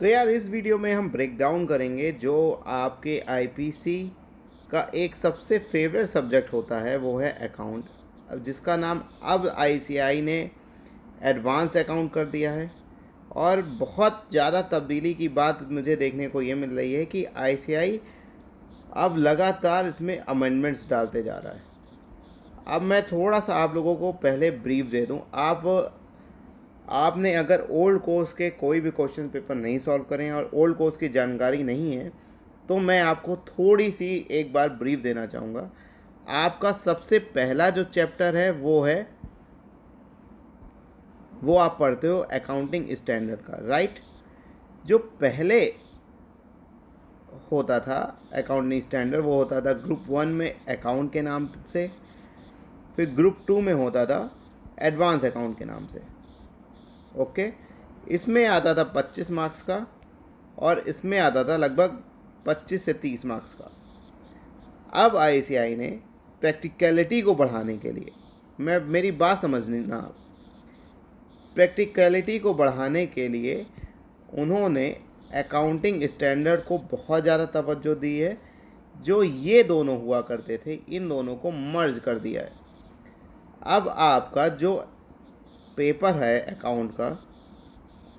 तो यार इस वीडियो में हम ब्रेक डाउन करेंगे जो आपके आईपीसी का एक सबसे फेवरेट सब्जेक्ट होता है, वो है अकाउंट। अब जिसका नाम अब आईसीआई ने एडवांस अकाउंट कर दिया है। और बहुत ज़्यादा तब्दीली की बात मुझे देखने को ये मिल रही है कि आईसीआई अब लगातार इसमें अमेंडमेंट्स डालते जा रहा है। अब मैं थोड़ा सा आप लोगों को पहले ब्रीफ दे दूं। आपने अगर ओल्ड कोर्स के कोई भी क्वेश्चन पेपर नहीं सॉल्व करें और ओल्ड कोर्स की जानकारी नहीं है, तो मैं आपको थोड़ी सी एक बार ब्रीफ देना चाहूँगा। आपका सबसे पहला जो चैप्टर है वो आप पढ़ते हो अकाउंटिंग स्टैंडर्ड का, राइट। जो पहले होता था अकाउंटिंग स्टैंडर्ड, वो होता था ग्रुप 1 में अकाउंट के नाम से, फिर ग्रुप 2 में होता था एडवांस अकाउंट के नाम से। ओके, इसमें आता था 25 मार्क्स का और इसमें आता था लगभग 25 से 30 मार्क्स का। अब आईसीआई ने प्रैक्टिकलिटी को बढ़ाने के लिए, मेरी बात समझनी ना, प्रैक्टिकलिटी को बढ़ाने के लिए उन्होंने अकाउंटिंग स्टैंडर्ड को बहुत ज़्यादा तवज्जो दी है। जो ये दोनों हुआ करते थे, इन दोनों को मर्ज कर दिया है। अब आपका जो पेपर है अकाउंट का,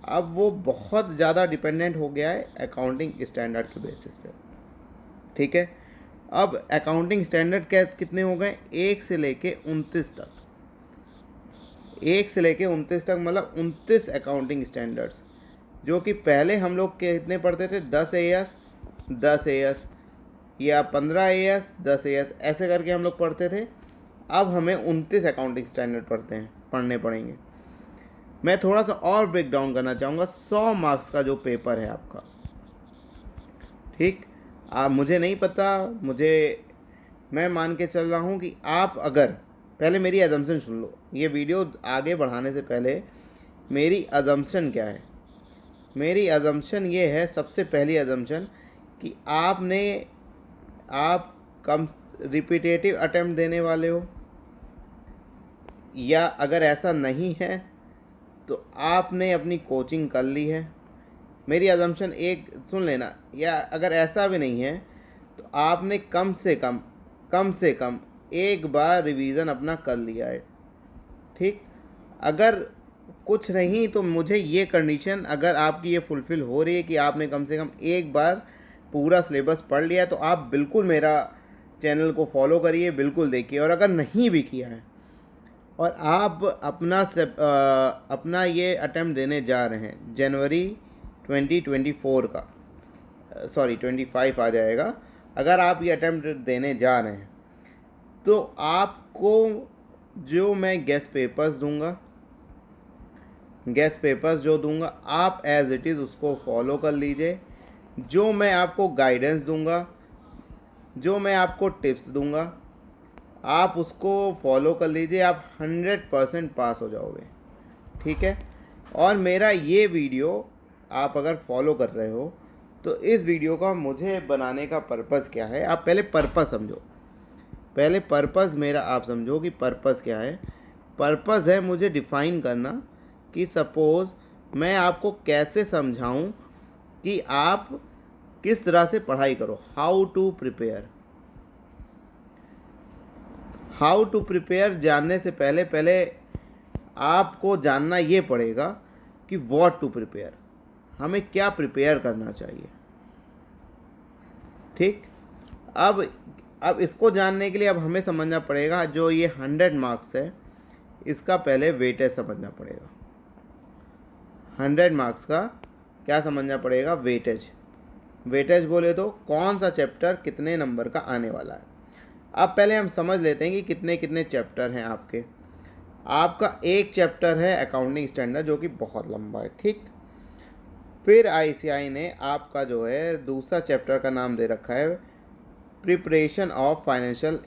अब वो बहुत ज़्यादा डिपेंडेंट हो गया है अकाउंटिंग स्टैंडर्ड के बेसिस पे। ठीक है, अब अकाउंटिंग स्टैंडर्ड कितने हो गए, 1 से लेके 29 तक। 1 से लेके 29 तक मतलब 29 अकाउंटिंग स्टैंडर्ड्स, जो कि पहले हम लोग कितने पढ़ते थे, 10 एएस 10 एएस या 15 एएस 10 एएस, ऐसे करके हम लोग पढ़ते थे। अब हमें 29 अकाउंटिंग स्टैंडर्ड पढ़ने पड़ेंगे। मैं थोड़ा सा और ब्रेक डाउन करना चाहूँगा। 100 मार्क्स का जो पेपर है आपका, ठीक। मुझे नहीं पता, मैं मान के चल रहा हूँ कि आप अगर, पहले मेरी अजम्पशन सुन लो, ये वीडियो आगे बढ़ाने से पहले मेरी अजम्पशन क्या है। मेरी अजम्पशन ये है, सबसे पहली अजम्पशन, कि आप कम रिपीटेटिव अटेम्प्ट देने वाले हो, या अगर ऐसा नहीं है तो आपने अपनी कोचिंग कर ली है। मेरी अजम्पशन एक सुन लेना, या अगर ऐसा भी नहीं है तो आपने कम से कम एक बार रिवीज़न अपना कर लिया है, ठीक। अगर कुछ नहीं तो मुझे ये कंडीशन, अगर आपकी ये फुलफ़िल हो रही है कि आपने कम से कम एक बार पूरा सिलेबस पढ़ लिया है, तो आप बिल्कुल मेरा चैनल को फॉलो करिए, बिल्कुल देखिए। और अगर नहीं भी किया है और आप अपना ये अटेम्प्ट देने जा रहे हैं जनवरी 2024 का, सॉरी 25 आ जाएगा, अगर आप ये अटेम्प्ट देने जा रहे हैं, तो आपको जो मैं गेस्ट पेपर्स जो दूंगा, आप एज इट इज़ उसको फॉलो कर लीजिए। जो मैं आपको गाइडेंस दूंगा, जो मैं आपको टिप्स दूंगा, आप उसको फॉलो कर लीजिए, आप 100% पास हो जाओगे, ठीक है। और मेरा ये वीडियो आप अगर फॉलो कर रहे हो, तो इस वीडियो का मुझे बनाने का पर्पज़ क्या है, आप पहले पर्पज़ समझो। पहले पर्पज़ मेरा आप समझो कि पर्पज़ क्या है। पर्पज़ है मुझे डिफ़ाइन करना कि सपोज़ मैं आपको कैसे समझाऊं कि आप किस तरह से पढ़ाई करो, हाउ टू प्रिपेयर जानने से पहले आपको जानना ये पड़ेगा कि व्हाट टू प्रिपेयर, हमें क्या प्रिपेयर करना चाहिए, ठीक। अब इसको जानने के लिए अब हमें समझना पड़ेगा, जो ये 100 मार्क्स है, इसका पहले वेटेज समझना पड़ेगा। 100 मार्क्स का क्या समझना पड़ेगा, वेटेज बोले तो कौन सा चैप्टर कितने नंबर का आने वाला है। अब पहले हम समझ लेते हैं कि कितने कितने चैप्टर हैं आपके। आपका एक चैप्टर है अकाउंटिंग स्टैंडर्ड, जो कि बहुत लंबा है, ठीक। फिर आईसीआई ने आपका जो है दूसरा चैप्टर का नाम दे रखा है प्रिपरेशन ऑफ फाइनेंशियल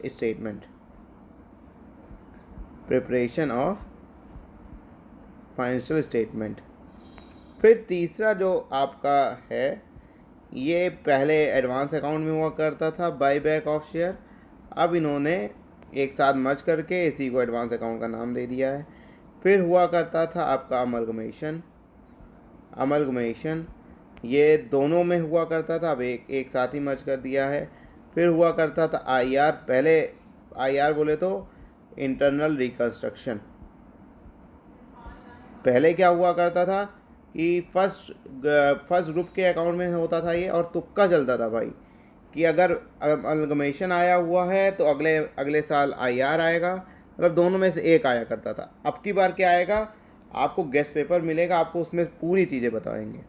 स्टेटमेंट। फिर तीसरा जो आपका है, ये पहले एडवांस अकाउंट में हुआ करता था, बाई बैक ऑफ शेयर। अब इन्होंने एक साथ मर्ज करके इसी को एडवांस अकाउंट का नाम दे दिया है। फिर हुआ करता था आपका अमलगमेशन। ये दोनों में हुआ करता था, अब एक साथ ही मर्ज कर दिया है। फिर हुआ करता था आईआर, पहले आईआर बोले तो इंटरनल रिकंस्ट्रक्शन। पहले क्या हुआ करता था कि फर्स्ट ग्रुप के अकाउंट में होता था ये, और तुक्का चलता था भाई कि अगर अमलगमेशन आया हुआ है तो अगले अगले साल आईआर आएगा, मतलब दोनों में से एक आया करता था। अब की बार क्या आएगा, आपको गेस्ट पेपर मिलेगा, आपको उसमें पूरी चीज़ें बताएंगे।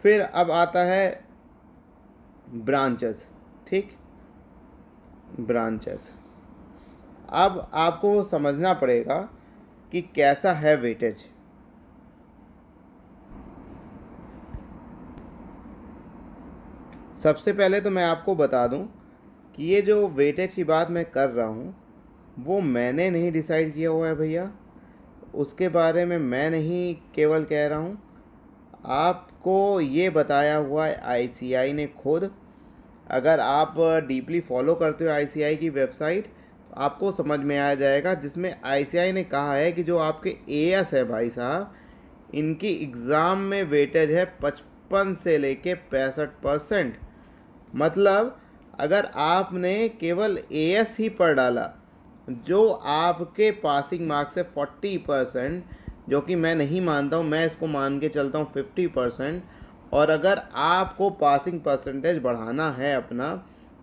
फिर अब आता है ब्रांचेस, ठीक, ब्रांचेस। अब आपको समझना पड़ेगा कि कैसा है वेटेज। सबसे पहले तो मैं आपको बता दूं कि ये जो वेटेज की बात मैं कर रहा हूँ वो मैंने नहीं डिसाइड किया हुआ है भैया, उसके बारे में मैं नहीं केवल कह रहा हूँ, आपको ये बताया हुआ है आईसीआई ने खुद। अगर आप डीपली फॉलो करते हो आईसीआई की वेबसाइट तो आपको समझ में आ जाएगा, जिसमें आईसीआई ने कहा है कि जो आपके एएस है भाई साहब, इनकी एग्ज़ाम में वेटेज है 55 से लेके 65%। मतलब अगर आपने केवल एएस ही पढ़ डाला, जो आपके पासिंग मार्क्स है 40%, जो कि मैं नहीं मानता हूँ, मैं इसको मान के चलता हूँ 50%। और अगर आपको पासिंग परसेंटेज बढ़ाना है, अपना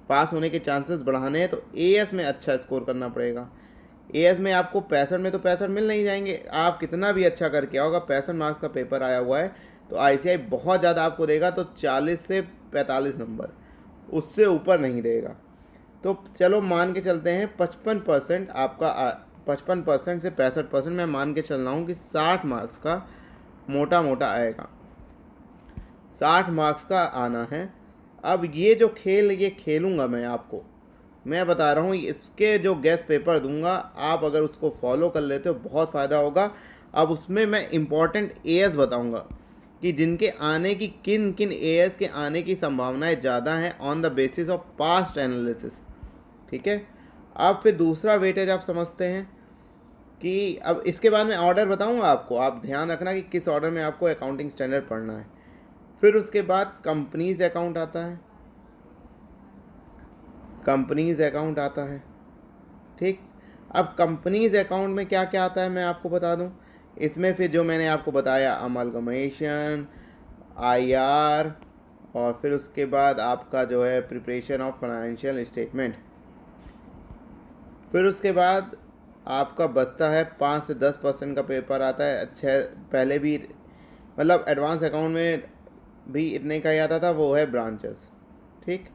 पास होने के चांसेस बढ़ाने हैं, तो एएस में अच्छा स्कोर करना पड़ेगा। एएस में आपको 65 में तो 65 मिल नहीं जाएंगे, आप कितना भी अच्छा करके आओगे, 65 मार्क्स का पेपर आया हुआ है तो आईसीआई बहुत ज़्यादा आपको देगा, तो 40 से 45 नंबर, उससे ऊपर नहीं देगा। तो चलो मान के चलते हैं 55% आपका 55% से 65% मैं मान के चल रहा हूँ कि 60 मार्क्स का मोटा मोटा आएगा, 60 मार्क्स का आना है। अब ये जो खेल ये खेलूँगा मैं आपको, मैं बता रहा हूँ, इसके जो गेस्ट पेपर दूंगा, आप अगर उसको फॉलो कर लेते हो बहुत फ़ायदा होगा। अब उसमें मैं इम्पॉर्टेंट एएस बताऊंगा कि जिनके आने की, किन किन एएस के आने की संभावनाएं ज़्यादा हैं on the basis of past analysis, ठीक है। अब फिर दूसरा वेटेज आप समझते हैं कि अब इसके बाद मैं ऑर्डर बताऊंगा आपको, आप ध्यान रखना कि किस ऑर्डर में आपको अकाउंटिंग स्टैंडर्ड पढ़ना है। फिर उसके बाद कंपनीज अकाउंट आता है, कंपनीज अकाउंट आता है, ठीक। अब कंपनीज अकाउंट में क्या क्या आता है मैं आपको बता दूं। इसमें फिर जो मैंने आपको बताया, अमलगमेशन, आईआर, और फिर उसके बाद आपका जो है प्रिपरेशन ऑफ फाइनेंशियल स्टेटमेंट। फिर उसके बाद आपका बचता है 5 से 10% का पेपर आता है। अच्छा, पहले भी मतलब एडवांस अकाउंट में भी इतने का ही आता था, वो है ब्रांचेस, ठीक।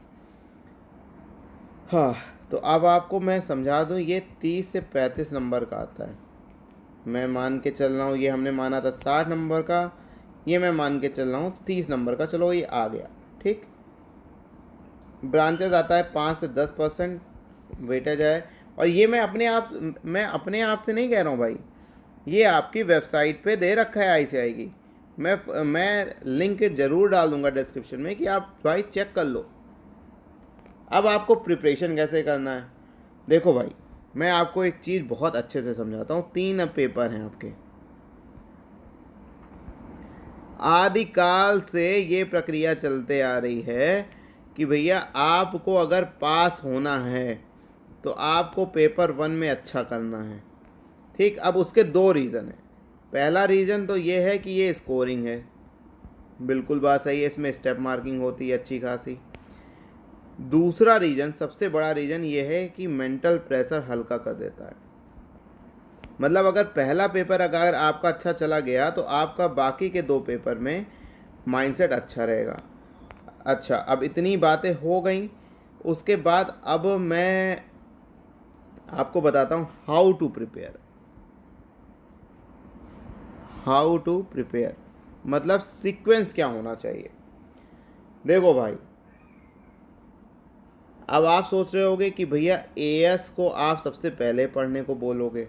हाँ, तो अब आपको मैं समझा दूँ, ये 30 से 35 नंबर का आता है। मैं मान के चल रहा हूँ, ये हमने माना था 60 नंबर का, ये मैं मान के चल रहा हूँ 30 नंबर का, चलो ये आ गया, ठीक। ब्रांचेस आता है 5 से 10% वेटेज है। और ये मैं अपने आप से नहीं कह रहा हूँ भाई, ये आपकी वेबसाइट पे दे रखा है आईसीआई की। मैं लिंक ज़रूर डाल दूँगा डिस्क्रिप्शन में कि आप भाई चेक कर लो। अब आपको प्रिपरेशन कैसे करना है, देखो भाई, मैं आपको एक चीज़ बहुत अच्छे से समझाता हूँ। 3 अब पेपर हैं आपके। आदिकाल से ये प्रक्रिया चलते आ रही है कि भैया आपको अगर पास होना है तो आपको पेपर 1 में अच्छा करना है, ठीक। अब उसके 2 रीज़न हैं। पहला रीज़न तो ये है कि ये स्कोरिंग है, बिल्कुल बात सही है, इसमें स्टेप मार्किंग होती है अच्छी खासी। दूसरा रीज़न, सबसे बड़ा रीज़न ये है कि मेंटल प्रेशर हल्का कर देता है। मतलब अगर पहला पेपर अगर आपका अच्छा चला गया तो आपका बाकी के 2 पेपर में माइंडसेट अच्छा रहेगा। अच्छा, अब इतनी बातें हो गई, उसके बाद अब मैं आपको बताता हूँ how to prepare. How to prepare मतलब सीक्वेंस क्या होना चाहिए। देखो भाई, अब आप सोच रहे होगे कि भैया एएस को आप सबसे पहले पढ़ने को बोलोगे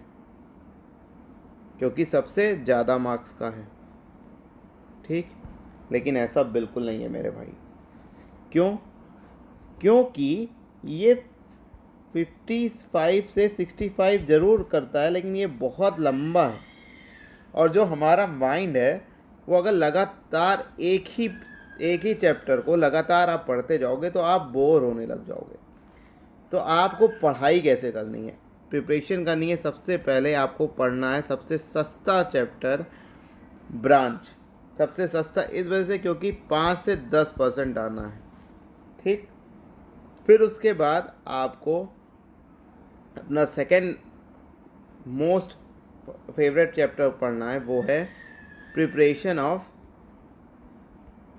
क्योंकि सबसे ज़्यादा मार्क्स का है, ठीक। लेकिन ऐसा बिल्कुल नहीं है मेरे भाई। क्यों? क्योंकि ये 55 से 65 ज़रूर करता है, लेकिन ये बहुत लंबा है। और जो हमारा माइंड है वो अगर लगातार एक ही चैप्टर को लगातार आप पढ़ते जाओगे तो आप बोर होने लग जाओगे। तो आपको पढ़ाई कैसे करनी है, प्रिपरेशन करनी है, सबसे पहले आपको पढ़ना है सबसे सस्ता चैप्टर ब्रांच। सबसे सस्ता इस वजह से क्योंकि 5 से 10% आना है, ठीक। फिर उसके बाद आपको अपना सेकंड मोस्ट फेवरेट चैप्टर पढ़ना है, वो है प्रिपरेशन ऑफ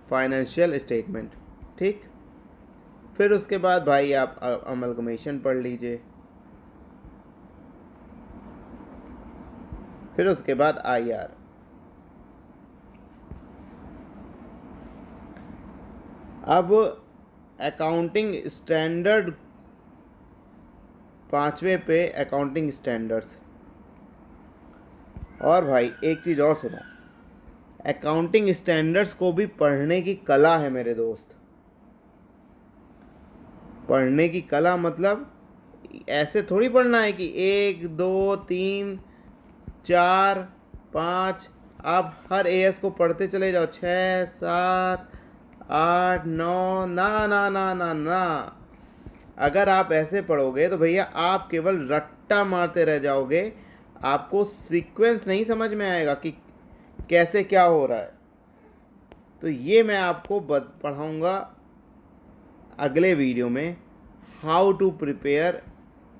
फाइनेंशियल स्टेटमेंट, ठीक। फिर उसके बाद भाई आप अमलगमेशन पढ़ लीजिए। फिर उसके बाद आईआर। अब अकाउंटिंग स्टैंडर्ड 5वें पे अकाउंटिंग स्टैंडर्ड्स। और भाई एक चीज़ और सुनो, अकाउंटिंग स्टैंडर्ड्स को भी पढ़ने की कला है मेरे दोस्त। पढ़ने की कला मतलब ऐसे थोड़ी पढ़ना है कि 1 2 3 4 5 आप हर एएस को पढ़ते चले जाओ, 6 7 8 9, ना ना ना ना ना। अगर आप ऐसे पढ़ोगे तो भैया आप केवल रट्टा मारते रह जाओगे, आपको सीक्वेंस नहीं समझ में आएगा कि कैसे क्या हो रहा है। तो ये मैं आपको पढ़ाऊँगा अगले वीडियो में, how to prepare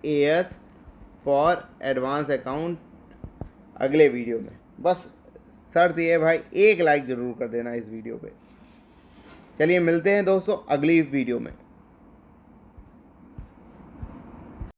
AS for advance account, अगले वीडियो में। बस शर्त ये है भाई, एक लाइक ज़रूर कर देना इस वीडियो पे। चलिए मिलते हैं दोस्तों अगली वीडियो में।